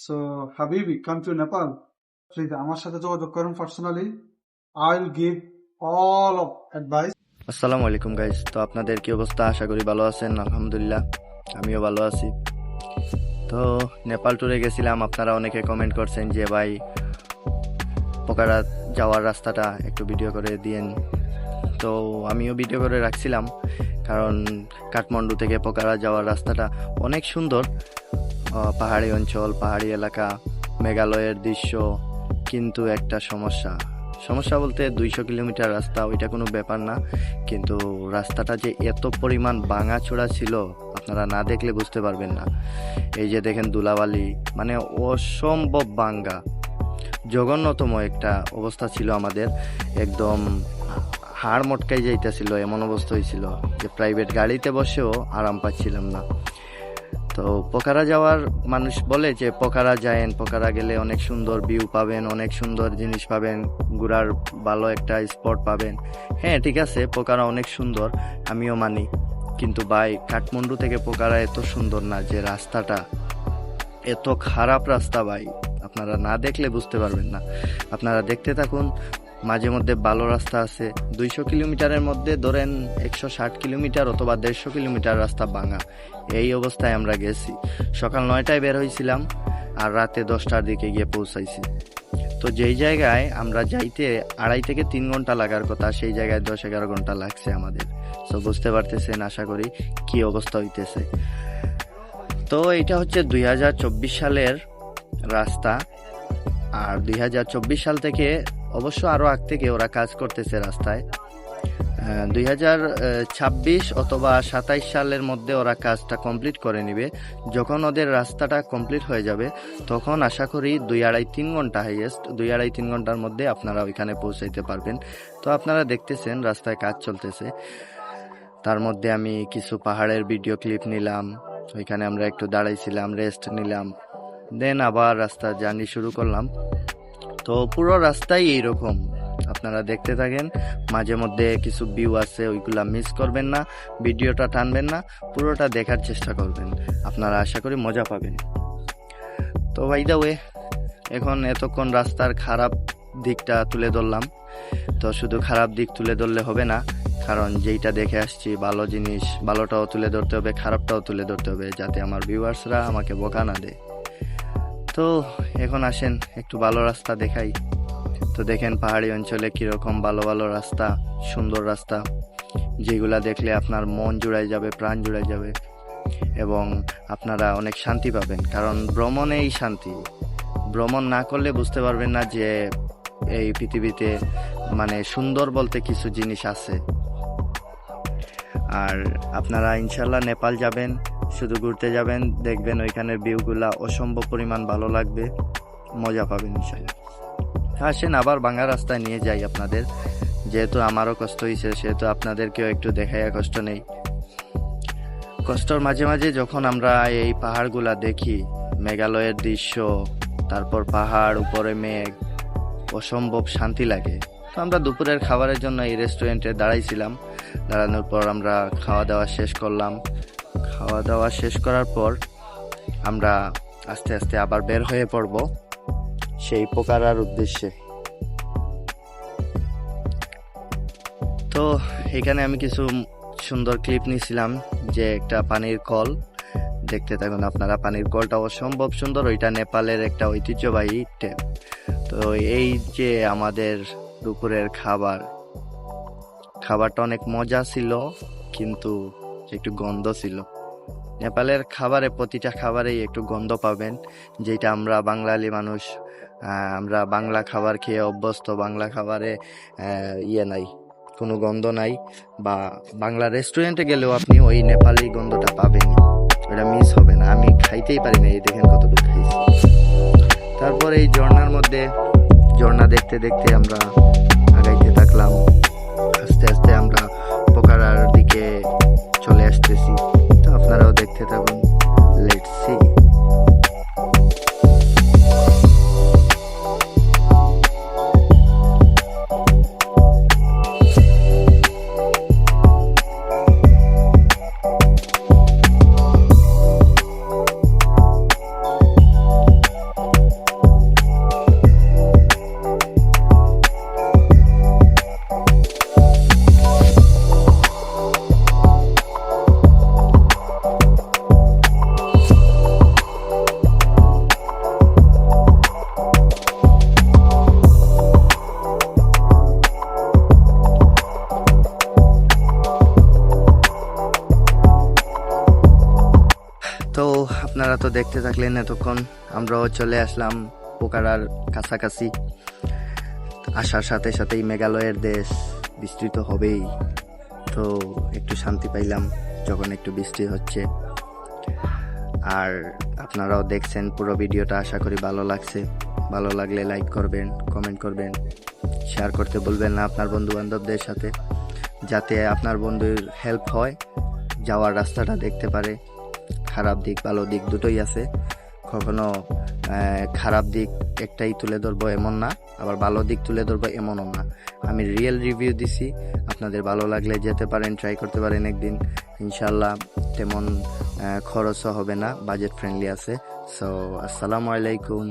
So, Habibi, come to Nepal. Please, আমার সাথে যোগাযোগ করুন personally. I will give all of advice. আসসালামু আলাইকুম গাইস। তো আপনাদের কি অবস্থা? আশা করি ভালো আছেন। আলহামদুলিল্লাহ আমিও ভালো আছি। তো নেপাল ট্যুরে গেছিলাম। আপনারা অনেকে কমেন্ট করছেন যে ভাই পোকারা যাওয়ার রাস্তাটা একটু ভিডিও করে দিয়েন। তো আমিও ভিডিও করে রাখছিলাম, কারণ কাঠমান্ডু থেকে পোকারা যাওয়ার রাস্তাটা অনেক সুন্দর। পাহাড়ি অঞ্চল, পাহাড়ি এলাকা, মেঘালয়ের দৃশ্য। কিন্তু একটা সমস্যা বলতে 200 কিলোমিটার রাস্তা, ওইটা কোনো ব্যাপার না, কিন্তু রাস্তাটা যে এত পরিমাণ ভাঙাচোরা ছিল আপনারা না দেখলে বুঝতে পারবেন না। এই যে দেখেন ধুলাবালি, মানে অসম্ভব ভাঙ্গা, জঘন্যতম একটা অবস্থা ছিল আমাদের। একদম হাড় মটকাই যাইতেছিল, এমন অবস্থা হয়েছিল যে প্রাইভেট গাড়িতে বসেও আরাম পাচ্ছিলাম না। তো পোকারা যাওয়ার মানুষ বলে যে পোকারা যায়েন, পোকারা গেলে অনেক সুন্দর ভিউ পাবেন, অনেক সুন্দর জিনিস পাবেন, ঘোরার ভালো একটা স্পট পাবেন। হ্যাঁ ঠিক আছে, পোকারা অনেক সুন্দর, আমিও মানি, কিন্তু ভাই কাঠমান্ডু থেকে পোকারা এত সুন্দর না, যে রাস্তাটা এত খারাপ রাস্তা ভাই, আপনারা না দেখলে বুঝতে পারবেন না। আপনারা দেখতে থাকুন, মাঝে মধ্যে ভালো রাস্তা আছে। 200 কিলোমিটারের মধ্যে ধরেন 160 কিলোমিটার অথবা 150 কিলোমিটার রাস্তা ভাঙা। এই অবস্থায় আমরা গেছি। সকাল 9টায় বের হয়েছিলাম আর রাতে 10টার দিকে গিয়ে পৌঁছাইছি। তো যেই জায়গায় আমরা যাইতে 2.5 থেকে 3 ঘন্টা লাগার কথা, সেই জায়গায় 10-11 ঘন্টা লাগছে আমাদের। তো বুঝতে পারতেছেন আশা করি কি অবস্থা হইতেছে। তো এটা হচ্ছে 2024 সালের রাস্তা, আর 2024 সাল থেকে, অবশ্য আরো আগ থেকে ওরা কাজ করতেছে রাস্তায়। 2026 অথবা 27 সালের মধ্যে ওরা কাজটা কমপ্লিট করে নিবে। যখন ওদের রাস্তাটা কমপ্লিট হয়ে যাবে তখন আশা করি 2-2.5-3 ঘন্টা, হাইয়েস্ট 2-2.5-3 ঘন্টার মধ্যে আপনারা ওইখানে পৌঁছাইতে পারবেন। তো আপনারা দেখতেছেন রাস্তায় কাজ চলতেছে। তার মধ্যে আমি কিছু পাহাড়ের ভিডিও ক্লিপ নিলাম, ওইখানে আমরা একটু দাঁড়াইছিলাম, রেস্ট নিলাম, দেন আবার রাস্তা জার্নি শুরু করলাম। তো পুরো রাস্তাই এইরকম, আপনারা দেখতে থাকেন। মাঝে মধ্যে কিছু ভিউ আছে, ওইগুলা মিস করবেন না, ভিডিওটা টানবেন না, পুরোটা দেখার চেষ্টা করবেন, আপনারা আশা করি মজা পাবেন। তো বাই দ্য ওয়ে, এখন এতক্ষণ রাস্তার খারাপ দিকটা তুলে ধরলাম। তো শুধু খারাপ দিক তুলে ধরলে হবে না, কারণ যেইটা দেখে আসছি ভালো জিনিস, ভালোটাও তুলে ধরতে হবে, খারাপটাও তুলে ধরতে হবে, যাতে আমার ভিউয়ার্সরা আমাকে বকা না দেয়। তো এখন আসেন একটু ভালো রাস্তা দেখাই। তো দেখেন পাহাড়ি অঞ্চলে কিরকম ভালো ভালো রাস্তা, সুন্দর রাস্তা, যেগুলা দেখলে আপনার মন জুড়াই যাবে, প্রাণ জুড়াই যাবে, এবং আপনারা অনেক শান্তি পাবেন। কারণ ভ্রমণেই শান্তি, ভ্রমণ না করলে বুঝতে পারবেন না যে এই পৃথিবীতে মানে সুন্দর বলতে কিছু জিনিস আছে। আর আপনারা ইনশাল্লাহ নেপাল যাবেন, শুধু ঘুরতে যাবেন, দেখবেন ওইখানের ভিউগুলা অসম্ভব পরিমাণ ভালো লাগবে, মজা পাবেন ইনশাল্লাহ। আসেন আবার ভাঙা রাস্তায় নিয়ে যাই আপনাদের, যেহেতু আমারও কষ্ট হয়েছে সেহেতু আপনাদেরকেও একটু দেখাইয়া কষ্ট নেই। কষ্টর মাঝে মাঝে যখন আমরা এই পাহাড়গুলা দেখি, মেঘালয়ের দৃশ্য, তারপর পাহাড়, উপরে মেঘ, অসম্ভব শান্তি লাগে। তো আমরা দুপুরের খাবারের জন্য এই রেস্টুরেন্টে দাঁড়াইছিলাম। দাঁড়ানোর পর আমরা খাওয়া দাওয়া শেষ করলাম। খাওয়া দাওয়া শেষ করার পর আমরা আস্তে আস্তে আবার বের হয়ে পড়ব সেই পোকারার উদ্দেশ্যে। তো এখানে আমি কিছু সুন্দর ক্লিপ নিয়েছিলাম, যে একটা পানির কল, দেখতে থাকুন আপনারা। পানির কলটা অসম্ভব সুন্দর, ওইটা নেপালের একটা ঐতিহ্যবাহী ট্যাপ। তো এই যে আমাদের দুপুরের খাবারটা অনেক মজা ছিল, কিন্তু একটু গন্ধ ছিল। নেপালের খাবারে, প্রতিটা খাবারেই একটু গন্ধ পাবেন, যেটা আমরা বাঙালি মানুষ, আমরা বাংলা খাবার খেয়ে অভ্যস্ত। বাংলা খাবারে নাই, কোনো গন্ধ নাই, বা বাংলা রেস্টুরেন্টে গেলেও আপনি ওই নেপালি গন্ধটা পাবেনই, ওটা মিস হবে না। আমি খাইতেই পারি না, এই দেখেন কতটুকু খাইছি। তারপর এই ঝর্ণার মধ্যে, ঝর্ণা দেখতে দেখতে আমরা আগাইতে থাকলাম। আস্তে আস্তে আমরা পোকারার দিকে চলে আসতেছি। তো আপনারাও দেখতে থাকুন, লেটস সি। তো দেখতে থাকলেন এতক্ষণ, আমরাও চলে আসলাম পোকারার কাছাকাছি। আসার সাথে সাথেই মেঘালয়ের দেশ বিস্তৃত হবেই, তো একটু শান্তি পাইলাম যখন একটু বৃষ্টি হচ্ছে। আর আপনারাও দেখছেন পুরো ভিডিওটা, আশা করি ভালো লাগছে। ভালো লাগলে লাইক করবেন, কমেন্ট করবেন, শেয়ার করতে ভুলবেন না আপনার বন্ধু বান্ধবদের সাথে, যাতে আপনার বন্ধুর হেল্প হয়, যাওয়ার রাস্তাটা দেখতে পারে। খারাপ দিক ভালো দিক দুটোই আছে, কখনো খারাপ দিক একটাই তুলে ধরবো এমন না, আবার ভালো দিক তুলে ধরবো এমনও না। আমি রিয়েল রিভিউ দিছি, আপনাদের ভালো লাগলে যেতে পারেন, ট্রাই করতে পারেন একদিন ইনশাল্লাহ। তেমন খরচও হবে না, বাজেট ফ্রেন্ডলি আছে। সো আসসালামু আলাইকুম।